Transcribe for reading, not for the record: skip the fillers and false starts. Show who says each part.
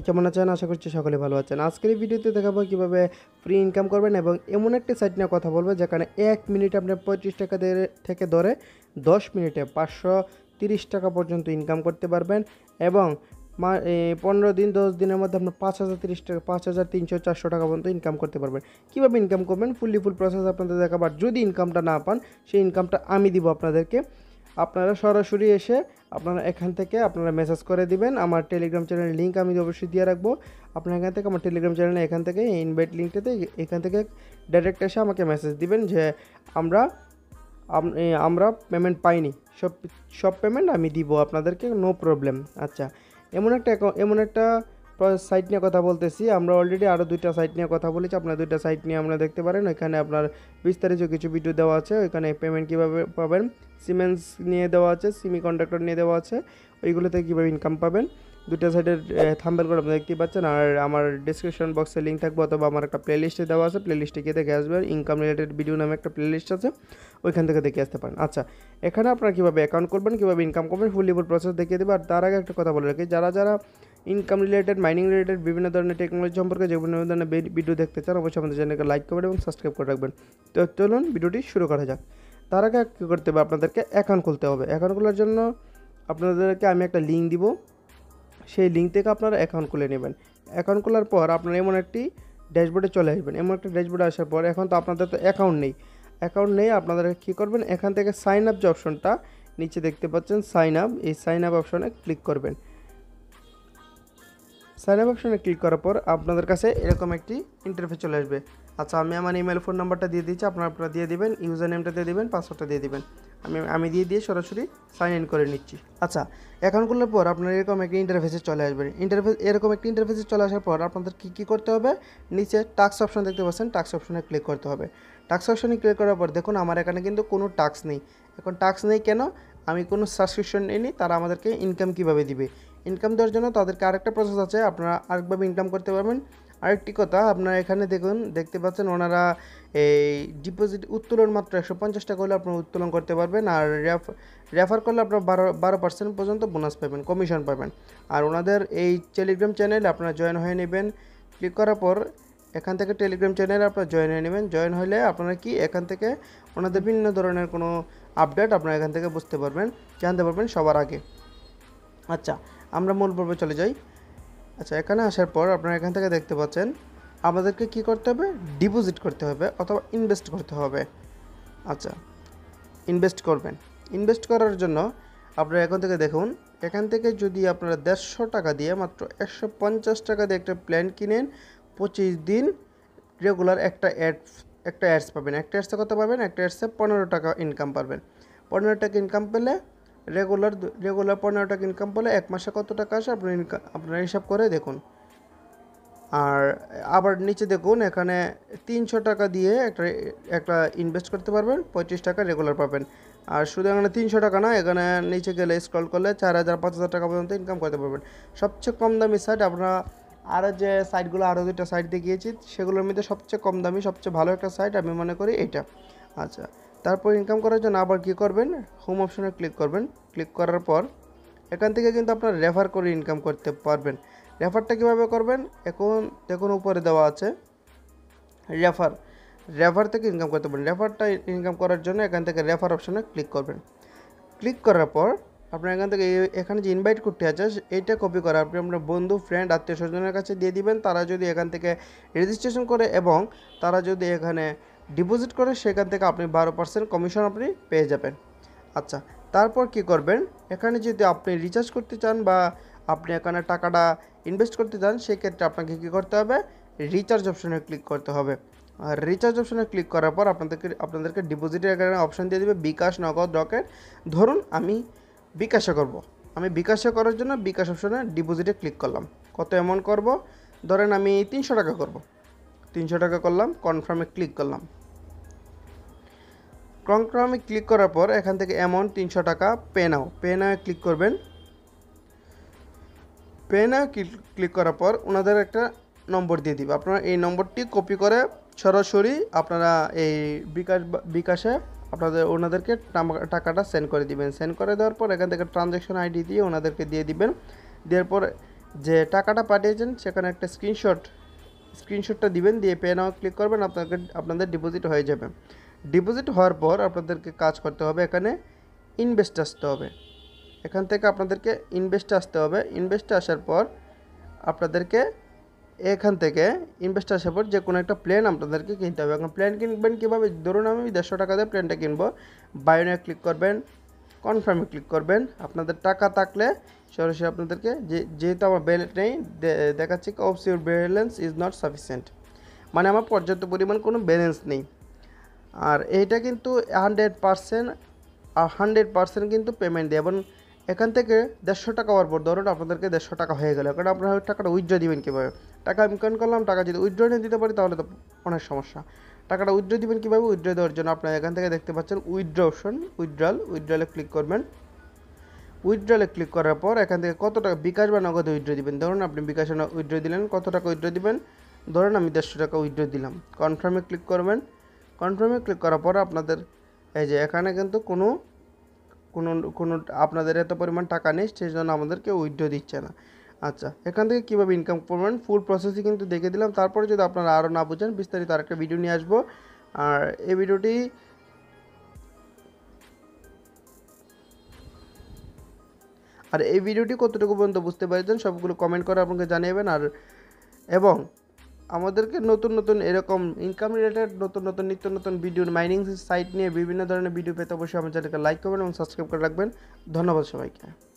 Speaker 1: কেমন আছেন? আশা করছি সকলে ভালো আছেন। আজকের এই ভিডিওতে দেখাবো কিভাবে ফ্রি ইনকাম করবেন এবং এমন একটি সাইট নিয়ে কথা বলবো যেখানে ১ মিনিটে আপনি ৩৫ টাকা থেকে ধরে ১০ মিনিটে ৫৩০ টাকা পর্যন্ত ইনকাম করতে পারবেন এবং ১৫ দিন ১০ দিনের মধ্যে আপনার ৫০৩০ টাকা ৫৩০০-৪০০ টাকা পর্যন্ত ইনকাম করতে পারবেন। কীভাবে ইনকাম করবেন ফুল প্রসেস আপনাদের দেখাবো। আর যদি ইনকামটা না পান সেই ইনকামটা আমি দিব আপনাদেরকে। আপনারা সরাসরি এসে আপনারা এখান থেকে আপনারা মেসেজ করে দিবেন। আমার টেলিগ্রাম চ্যানেলের লিঙ্ক আমি অবশ্যই দিয়ে রাখবো। আপনারা এখান থেকে আমার টেলিগ্রাম চ্যানেলে এখান থেকে ইনভাইট লিঙ্কটাতে এখান থেকে ডাইরেক্ট এসে আমাকে মেসেজ দিবেন যে আমরা আমরা পেমেন্ট পাইনি। সব পেমেন্ট আমি দিব আপনাদেরকে, নো প্রবলেম। আচ্ছা, এমন একটা সাইট নিয়ে কথা বলতেছি। আমরা অলরেডি আরও 2টা সাইট নিয়ে কথা বলেছি। আপনার 2টা সাইট নিয়ে আপনারা দেখতে পারেন। ওইখানে আপনার বিস্তারিত কিছু ভিডিও দেওয়া আছে। ওইখানে পেমেন্ট কীভাবে পাবেন, সিমেন্স নিয়ে দেওয়া আছে, সেমিকন্ডাক্টর নিয়ে দেওয়া আছে, ওইগুলোতে কীভাবে ইনকাম পাবেন। 2টা সাইটের থাম্বনেল আপনারা দেখতেই পাচ্ছেন। আর আমার ডিসক্রিপশন বক্সে লিঙ্ক থাকবে অথবা আমার একটা প্লেলিস্টে দেওয়া আছে, প্লেলিস্টে গিয়ে দেখে আসবেন। ইনকাম রিলেটেড ভিডিও নামে একটা প্লেলিস্ট আছে, ওইখান থেকে দেখে আসতে পারেন। আচ্ছা, এখানে আপনারা কীভাবে অ্যাকাউন্ট করবেন, কীভাবে ইনকাম করবেন ফুল প্রসেস দেখিয়ে দেবে। আর তার আগে একটা কথা বলে রাখি, যারা ইনকাম রিলেটেড, মাইনিং রিলেটেড বিভিন্ন ধরনের টেকনোলজি সম্পর্কে যে বিভিন্ন ধরনের ভিডিও দেখতে চান অবশ্যই আমাদের চ্যানেলকে লাইক করবেন এবং সাবস্ক্রাইব করে রাখবেন। তো চলুন ভিডিওটি শুরু করা যাক। তার আগে কী করতে হবে, আপনাদেরকে অ্যাকাউন্ট খুলতে হবে। অ্যাকাউন্ট খোলার জন্য আপনাদেরকে আমি একটা লিঙ্ক দিব, সেই লিঙ্ক থেকে আপনারা অ্যাকাউন্ট খুলে নেবেন। অ্যাকাউন্ট খোলার পর আপনারা এমন একটি ড্যাশবোর্ডে চলে আসবেন। এমন একটা ড্যাশবোর্ডে আসার পর এখন তো আপনাদের তো অ্যাকাউন্ট নেই, আপনারা কী করবেন, এখান থেকে সাইন আপ যে অপশনটা নিচে দেখতে পাচ্ছেন সাইন আপ, এই সাইন আপ অপশনে ক্লিক করবেন। সাইন আপ অপশনে ক্লিক করার পর আপনাদের কাছে এরকম একটি ইন্টারফেস চলে আসবে। আচ্ছা, আমি আমার ইমেল ফোন নাম্বারটা দিয়ে দিচ্ছি, আপনারা দিয়ে দিবেন, ইউজার নেমটা দিয়ে দিবেন, পাসওয়ার্ডটা দিয়ে দিবেন। আমি দিয়ে সরাসরি সাইন ইন করে নিচ্ছি। আচ্ছা, অ্যাকাউন্ট খোলার পর আপনারা এরকম একটি ইন্টারফেসে চলে আসবেন। এরকম একটি ইন্টারফেসে চলে আসার পর আপনাদের কী করতে হবে, নিচে টাস্ক অপশন দেখতে পাচ্ছেন, টাস্ক অপশনে ক্লিক করতে হবে। টাস্ক অপশনে ক্লিক করার পর দেখুন আমার এখানে কিন্তু কোনো টাস্ক নেই। এখন টাস্ক নেই কেন, আমি কোনো সাবস্ক্রিপশন নিইনি। তারা আমাদেরকে ইনকাম কীভাবে দিবে, ইনকাম দেওয়ার জন্য তাদেরকে আরেকটা প্রসেস আছে, আপনারা আরেকভাবে ইনকাম করতে পারবেন। আরেকটি কথা, আপনারা এখানে দেখতে পাচ্ছেন ওনারা এই ডিপোজিট উত্তোলন মাত্র 150 টাকা হলে আপনারা উত্তোলন করতে পারবেন। আর রেফার করলে আপনারা 12% পর্যন্ত বোনাস পাবেন, কমিশন পাবেন। আর ওনাদের এই টেলিগ্রাম চ্যানেলে আপনারা জয়েন হয়ে নেবেন। ক্লিক করার পর এখান থেকে টেলিগ্রাম চ্যানেলে আপনারা জয়েন হয়ে নেবেন। জয়েন হলে আপনারা কি এখান থেকে ওনাদের বিভিন্ন ধরনের কোনো আপডেট আপনারা এখান থেকে জানতে পারবেন সবার আগে। আচ্ছা, আমরা মূল পর্বে চলে যাই। আচ্ছা, এখানে আসার পর আপনারা এখান থেকে দেখতে পাচ্ছেন আমাদেরকে কি করতে হবে, ডিপোজিট করতে হবে অথবা ইনভেস্ট করতে হবে। আচ্ছা, ইনভেস্ট করবেন। ইনভেস্ট করার জন্য আপনারা এখান থেকে দেখুন, এখান থেকে যদি আপনারা 150 টাকা দিয়ে মাত্র 150 টাকা দিয়ে একটা প্ল্যান কিনেন, 25 দিন রেগুলার একটা অ্যাডস পাবেন। একটা অ্যাডসে কত পাবেন, একটা অ্যাডসে 15 টাকা ইনকাম পাবেন। 15 টাকা ইনকাম পেলে রেগুলার 15 টাকা ইনকাম পেলে 1 মাসে কত টাকা আসে আপনারা হিসাব করে দেখুন। আর আবার নিচে দেখুন, এখানে 300 টাকা দিয়ে একটা ইনভেস্ট করতে পারবেন, 35 টাকা রেগুলার পাবেন। আর শুধু এখানে 300 টাকা না, এখানে নিচে গেলে স্ক্রল করলে 4000-5000 টাকা পর্যন্ত ইনকাম করতে পারবেন। সবচেয়ে কম দামি সাইট, আপনারা আরও যে সাইটগুলো আরও 2টা সাইট দেখিয়েছি সেগুলোর মধ্যে সবচেয়ে কম দামি সবচেয়ে ভালো একটা সাইট আমি মনে করি এইটা। আচ্ছা, তারপর ইনকাম করার জন্য আবার কী করবেন, হোম অপশনে ক্লিক করবেন। ক্লিক করার পর এখান থেকে কিন্তু আপনারা রেফার করে ইনকাম করতে পারবেন। রেফারটা কীভাবে করবেন, এখন দেখুন উপরে দেওয়া আছে রেফার থেকে ইনকাম করতে পারেন। রেফারটা ইনকাম করার জন্য এখান থেকে রেফার অপশনে ক্লিক করবেন। ক্লিক করার পর আপনার এখান থেকে এখানে যে ইনভাইট কোডটি আছে এইটা কপি করে আপনি আপনার বন্ধু, ফ্রেন্ড, আত্মীয় স্বজনের কাছে দিয়ে দিবেন। তারা যদি এখান থেকে রেজিস্ট্রেশন করে এবং তারা যদি এখানে ডিপোজিট করে সেখান থেকে আপনি 12% কমিশন আপনি পেয়ে যাবেন। আচ্ছা, তারপর কি করবেন, এখানে যদি আপনি রিচার্জ করতে চান বা আপনি এখানে টাকাটা ইনভেস্ট করতে চান সেক্ষেত্রে আপনাকে কী করতে হবে, রিচার্জ অপশনে ক্লিক করতে হবে। আর রিচার্জ অপশনে ক্লিক করার পর আপনাদেরকে ডিপোজিটের এখানে অপশন দিয়ে দেবে, বিকাশ, নগদ, রকেট। ধরুন আমি বিকাশে করব, আমি বিকাশে করার জন্য বিকাশ অপশনে ডিপোজিটে ক্লিক করলাম। কত অ্যামাউন্ট করব, ধরেন আমি 300 টাকা করব। 300 টাকা করলাম, কনফার্মে ক্লিক করলাম। কনফার্মে ক্লিক করার পর এখান থেকে অ্যামাউন্ট 300 টাকা পে নাও ক্লিক করবেন। পে নাও ক্লিক করার পর ওনাদের একটা নম্বর দিয়ে দিবে, আপনারা এই নম্বরটি কপি করে সরাসরি আপনারা এই বিকাশে ওনাদেরকে টাকাটা সেন্ড করে দিবেন। সেন্ড করে দেওয়ার পর এখান থেকে ট্রানজ্যাকশন আইডি দিয়ে ওনাদেরকে দিয়ে দিবেন। দেওয়ার পর যে টাকাটা পাঠিয়েছেন সেখানে একটা স্ক্রিনশটটা দিবেন, দিয়ে পে নাও ক্লিক করবেন, আপনাদের ডিপোজিট হয়ে যাবে। ডিপোজিট হওয়ার পর আপনাদেরকে কাজ করতে হবে, এখানে ইনভেস্ট আসতে হবে। এখান থেকে আপনাদেরকে ইনভেস্টে আসতে হবে। ইনভেস্টে আসার পর আপনাদেরকে এখান থেকে ইনভেস্টে আসার পর যে কোনো একটা প্ল্যান আপনাদেরকে কিনতে হবে। এখন প্ল্যান কিনবেন কীভাবে? ধরুন আমি 150 টাকা দিয়ে প্ল্যানটা কিনবো। বায়োনে ক্লিক করবেন, কনফার্মে ক্লিক করবেন। আপনাদের টাকা থাকলে সরাসরি আপনাদেরকে যেহেতু আমার ব্যালেন্স নেই, দেখাচ্ছে of your balance is not sufficient, মানে আমার পর্যাপ্ত পরিমাণ কোনো ব্যালেন্স নেই। আর এইটা কিন্তু 100% কিন্তু পেমেন্ট দেয়। এবং এখান থেকে 150 টাকা হওয়ার পর ধরুন আপনাদেরকে 150 টাকা হয়ে গেল, কারণ আপনারা ওই টাকাটা উইথড্র দিবেন কীভাবে? টাকা ইনকাম করলাম, টাকা যদি উইথড্র নিয়ে দিতে পারি তাহলে তো অনেক সমস্যা। টাকাটা উইথড্র দিবেন কীভাবে? উইথড্র দেওয়ার জন্য আপনারা এখান থেকে দেখতে পাচ্ছেন উইথড্র অপশন, উইথড্রলে ক্লিক করবেন। উইথড্রলে ক্লিক করার পর এখান থেকে কত টাকা বিকাশ বা নগদে উইথড্র দিবেন। ধরুন আপনি বিকাশে উইথড্র দিলেন, কত টাকা উইথড্র দিবেন? ধরুন আমি 150 টাকা উইথড্র দিলাম। কনফার্মে ক্লিক করবেন। কনফার্মে ক্লিক করার পর আপনাদের এই যে এখানে কিন্তু কোনো কোনো কোনো আপনাদের এত পরিমাণ টাকা নেই, সেই জন্য আমাদেরকে উইথড্র দিচ্ছে না। আচ্ছা, এখান থেকে কীভাবে ইনকাম করবেন ফুল প্রসেসই কিন্তু দেখে দিলাম। তারপরে যদি আপনারা আরও না বুঝেন, বিস্তারিত আরেকটা ভিডিও নিয়ে আসবো। আর এই ভিডিওটি কতটুকু পর্যন্ত বুঝতে পেরেছেন সবগুলো কমেন্ট করে আপনাকে জানিয়েবেন। এবং আমাদেরকে নতুন এরকম ইনকাম রিলেটেড নিত্য নতুন ভিডিও, মাইনিং সাইট নিয়ে বিভিন্ন ধরনের ভিডিও পেতে অবশ্যই আমার চ্যানেলকে লাইক করবেন এবং সাবস্ক্রাইব করে রাখবেন। ধন্যবাদ সবাইকে।